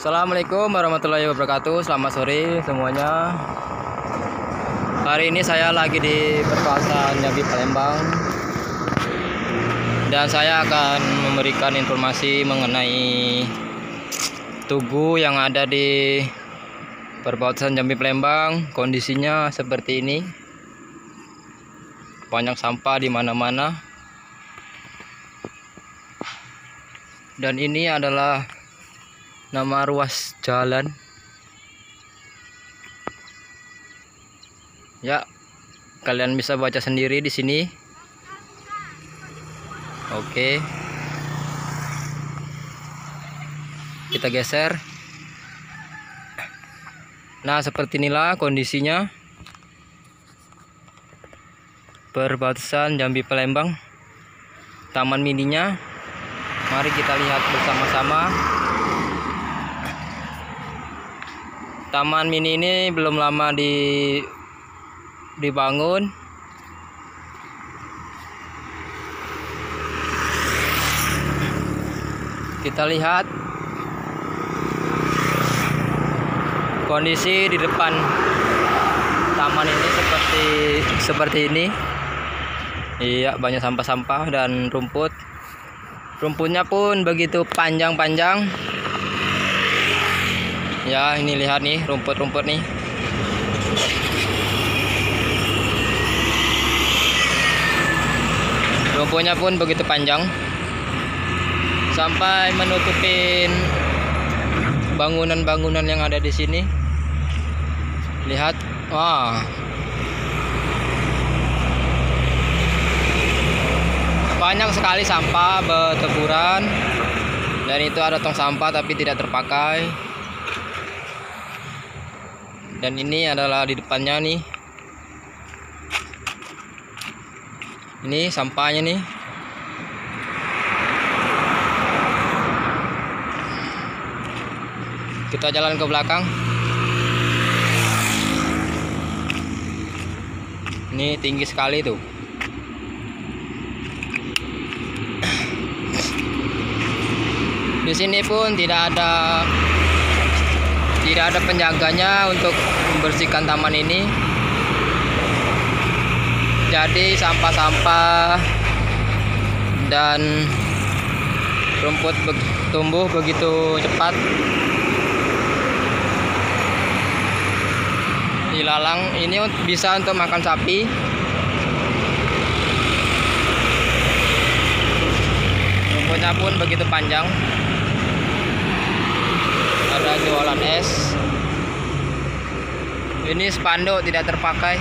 Assalamualaikum warahmatullahi wabarakatuh. Selamat sore semuanya. Hari ini saya lagi di perbatasan Jambi Palembang, dan saya akan memberikan informasi mengenai tugu yang ada di perbatasan Jambi Palembang. Kondisinya seperti ini, banyak sampah di mana-mana, dan ini adalah nama ruas jalan. Ya, kalian bisa baca sendiri di sini. Oke. Kita geser. Nah, seperti inilah kondisinya perbatasan Jambi Palembang. Taman mininya. Mari kita lihat bersama-sama. Taman mini ini belum lama dibangun. Kita lihat kondisi di depan taman ini seperti ini. Iya, banyak sampah-sampah dan rumput. Rumputnya pun begitu panjang-panjang. Ya, ini lihat nih rumput-rumput nih. Rumputnya pun begitu panjang sampai menutupin bangunan-bangunan yang ada di sini. Lihat, wah. Banyak sekali sampah berteburan, dan itu ada tong sampah tapi tidak terpakai. Dan ini adalah di depannya nih. Ini sampahnya nih. Kita jalan ke belakang. Ini tinggi sekali tuh. Di sini pun tidak ada penjaganya untuk membersihkan taman ini. Jadi sampah-sampah dan rumput tumbuh begitu cepat. Ilalang ini bisa untuk makan sapi. Rumputnya pun begitu panjang. Ada jualan es. Ini spanduk tidak terpakai.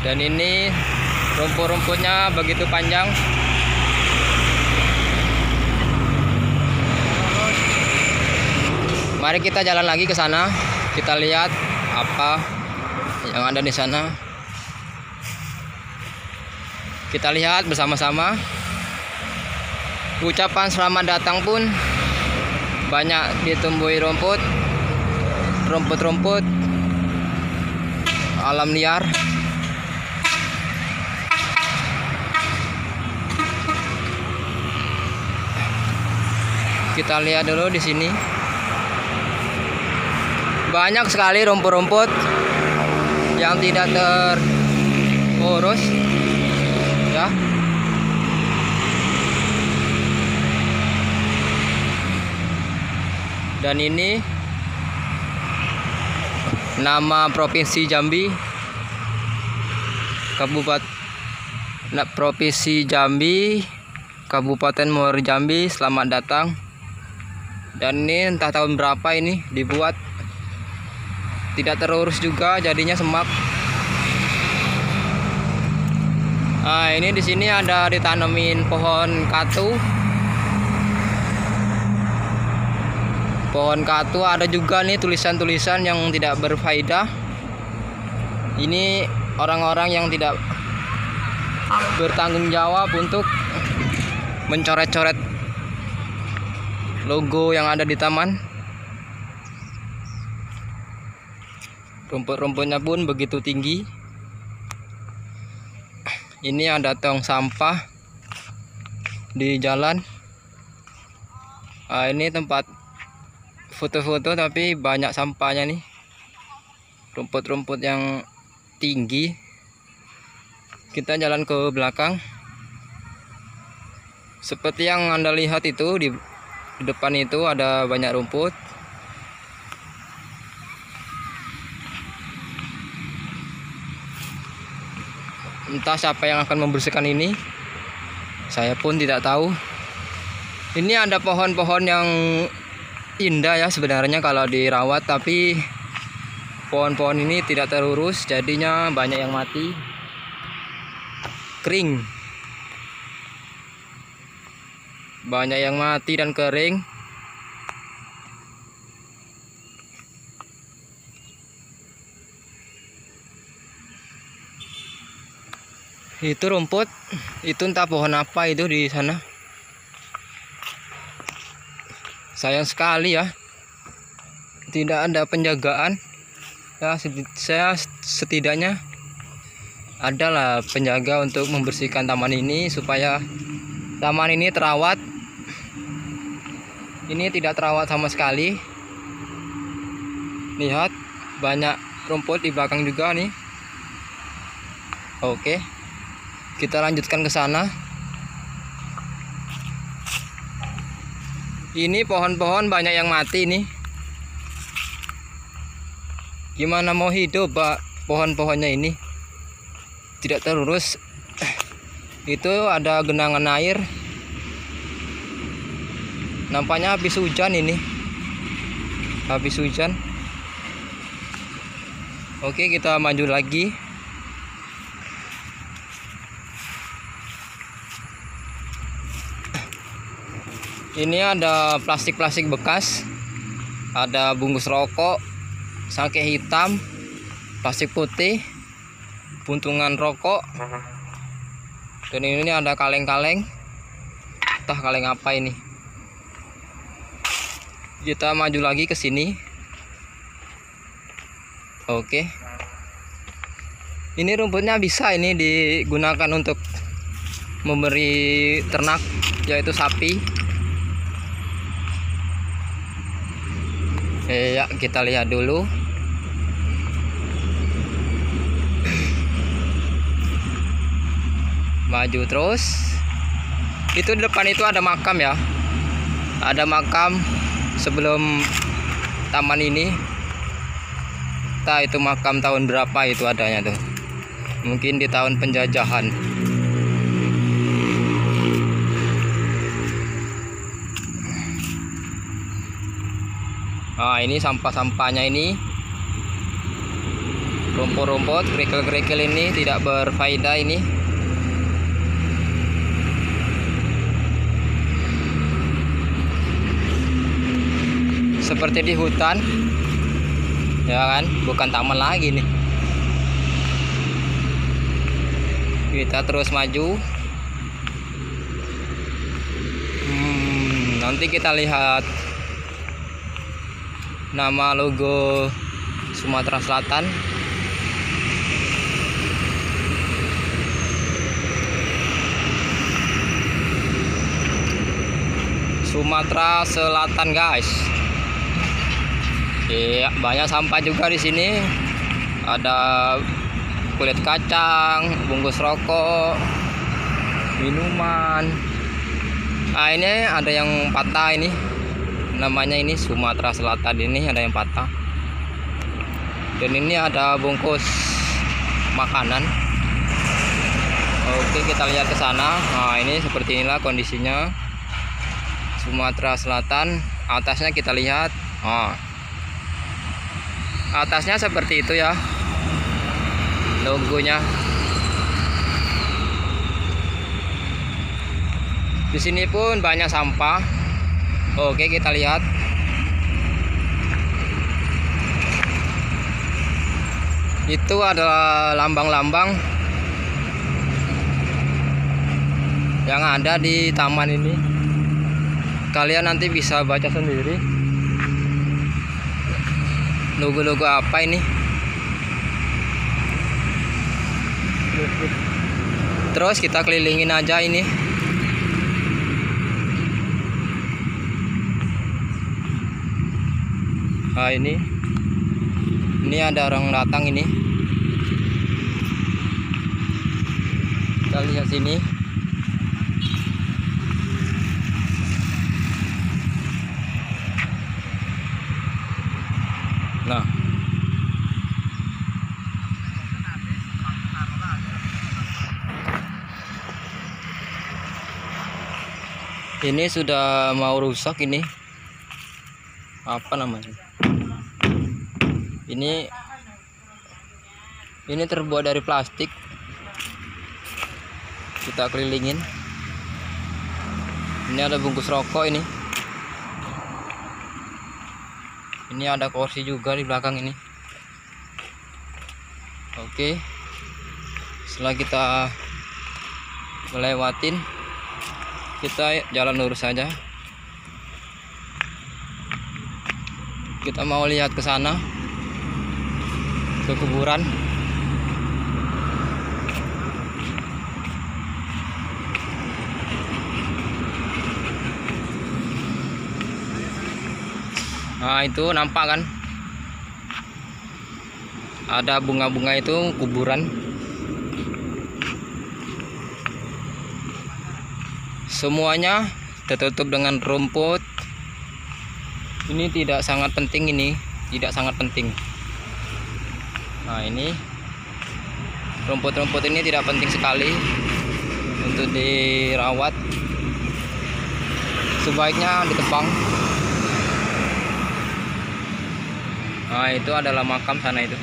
Dan ini rumput-rumputnya begitu panjang. Mari kita jalan lagi ke sana. Kita lihat apa yang ada di sana. Kita lihat bersama-sama. Ucapan selamat datang pun banyak ditumbuhi rumput-rumput alam liar. Kita lihat dulu di sini. Banyak sekali rumput-rumput yang tidak terurus, ya. Dan ini nama Provinsi Jambi, Provinsi Jambi, Kabupaten Muara Jambi. Selamat datang. Dan ini entah tahun berapa ini dibuat. Tidak terurus juga, jadinya semak. Nah, ini di sini ada ditanemin pohon katu. Pohon katu ada juga nih tulisan-tulisan yang tidak berfaedah. Ini orang-orang yang tidak bertanggung jawab untuk mencoret-coret logo yang ada di taman. Rumput-rumputnya pun begitu tinggi. Ini ada tong sampah di jalan. Nah, ini tempat foto-foto tapi banyak sampahnya nih. Rumput-rumput yang tinggi. Kita jalan ke belakang. Seperti yang Anda lihat itu di depan itu ada banyak rumput. Entah siapa yang akan membersihkan ini. Saya pun tidak tahu. Ini ada pohon-pohon yang indah ya sebenarnya kalau dirawat, tapi pohon-pohon ini tidak terurus, jadinya banyak yang mati. Kering. Banyak yang mati dan kering. Itu rumput, itu entah pohon apa itu di sana. Sayang sekali ya, tidak ada penjagaan. Ya, saya setidaknya adalah penjaga untuk membersihkan taman ini supaya taman ini terawat. Ini tidak terawat sama sekali. Lihat, banyak rumput di belakang juga nih. Oke. Kita lanjutkan ke sana. Ini pohon-pohon banyak yang mati nih. Gimana mau hidup, Pak? Pohon-pohonnya ini tidak terurus. Itu ada genangan air. Nampaknya habis hujan ini. Habis hujan. Oke, kita maju lagi. Ini ada plastik-plastik bekas, ada bungkus rokok, sake hitam, plastik putih, puntungan rokok, dan ini ada kaleng-kaleng. Entah kaleng apa ini. Kita maju lagi ke sini. Oke. Ini rumputnya bisa ini digunakan untuk memberi ternak, yaitu sapi. Ya, kita lihat dulu. Maju terus. Itu di depan itu ada makam ya. Ada makam sebelum taman ini. Entah itu makam tahun berapa itu adanya tuh. Mungkin di tahun penjajahan. Nah, ini sampah-sampahnya ini. Rumput-rumput, kerikil-kerikil ini tidak berfaedah ini. Seperti di hutan. Ya kan, bukan taman lagi nih. Kita terus maju. Nanti kita lihat nama logo Sumatera Selatan. Sumatera Selatan, guys. Iya, banyak sampah juga di sini. Ada kulit kacang, bungkus rokok, minuman. Nah, ini ada yang patah ini. Namanya ini Sumatera Selatan, ini ada yang patah. Dan ini ada bungkus makanan. Oke, kita lihat ke sana. Nah, ini seperti inilah kondisinya Sumatera Selatan. Atasnya kita lihat. Nah, atasnya seperti itu ya logonya. Di sini pun banyak sampah. Oke, kita lihat. Itu adalah lambang-lambang yang ada di taman ini. Kalian nanti bisa baca sendiri. Logo-logo apa ini? Terus kita kelilingin aja ini. Nah, ini ada orang datang ini. Kita lihat sini. Nah, ini sudah mau rusak ini. Apa namanya? Ini terbuat dari plastik. Kita kelilingin. Ini ada bungkus rokok ini. Ini ada kursi juga di belakang ini. Oke. Setelah kita melewatin, kita jalan lurus saja. Kita mau lihat ke sana, ke kuburan. Nah, itu nampak kan? Ada bunga-bunga, itu kuburan. Semuanya tertutup dengan rumput. Ini tidak sangat penting ini, tidak sangat penting. Nah, ini rumput-rumput ini tidak penting sekali untuk dirawat. Sebaiknya ditebang. Nah, itu adalah makam sana itu.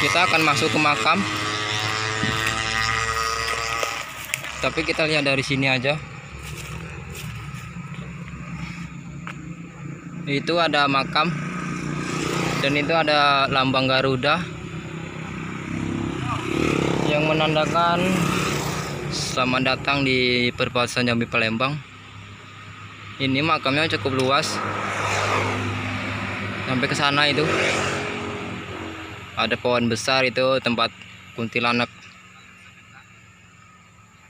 Kita akan masuk ke makam. Tapi kita lihat dari sini aja. Itu ada makam. Dan itu ada lambang Garuda yang menandakan selamat datang di perbatasan Jambi Palembang. Ini makamnya cukup luas, sampai ke sana itu. Ada pohon besar, itu tempat kuntilanak.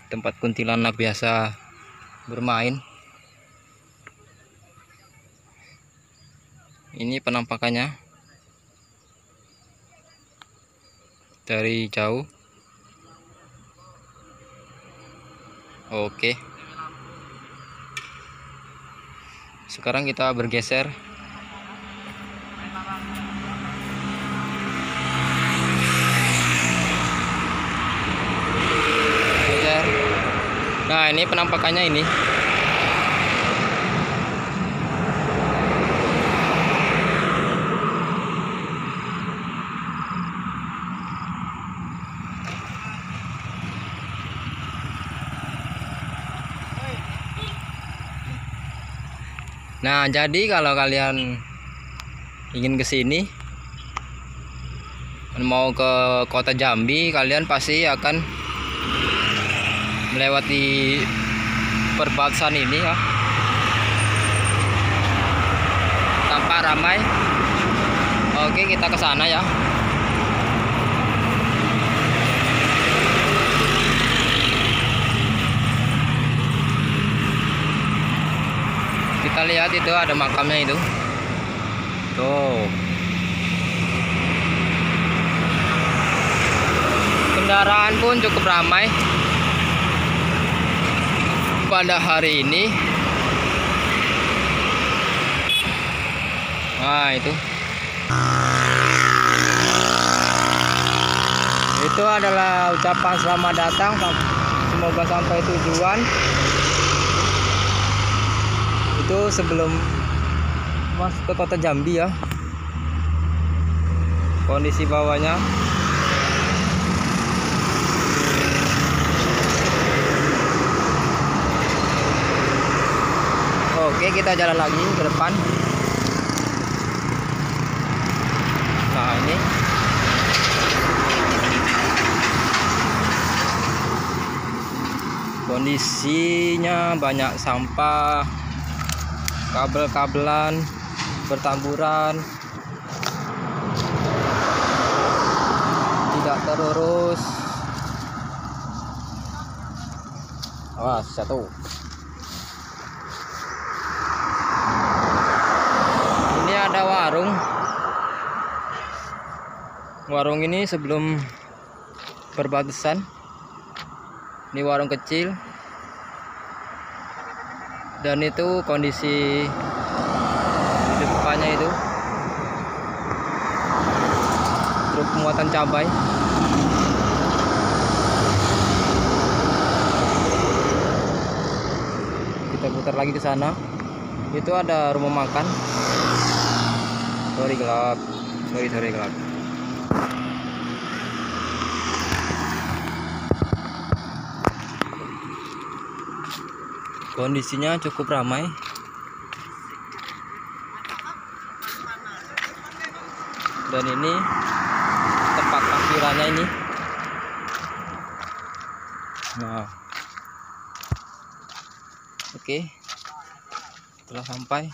Tempat kuntilanak biasa bermain. Ini penampakannya dari jauh. Oke. Sekarang kita bergeser. Geser. Nah, ini penampakannya ini. Nah, jadi kalau kalian ingin ke sini, mau ke kota Jambi, kalian pasti akan melewati perbatasan ini ya. Tampak ramai. Oke, kita ke sana ya. Kita lihat itu ada makamnya itu. Tuh. Kendaraan pun cukup ramai pada hari ini. Nah, itu. Itu adalah ucapan selamat datang, semoga sampai tujuan. Itu itu sebelum masuk ke kota Jambi ya. Kondisi bawahnya oke, kita jalan lagi ke depan. Nah, ini kondisinya banyak sampah, kabel-kabelan bertaburan, tidak terurus. Awas, satu. Ini ada warung. Warung ini sebelum perbatasan. Ini warung kecil. Dan itu kondisi di depannya itu truk muatan cabai. Kita putar lagi ke sana. Itu ada rumah makan. Sorry gelap. Sorry gelap. Kondisinya cukup ramai. Dan ini tempat parkirannya ini. Nah, oke, setelah sampai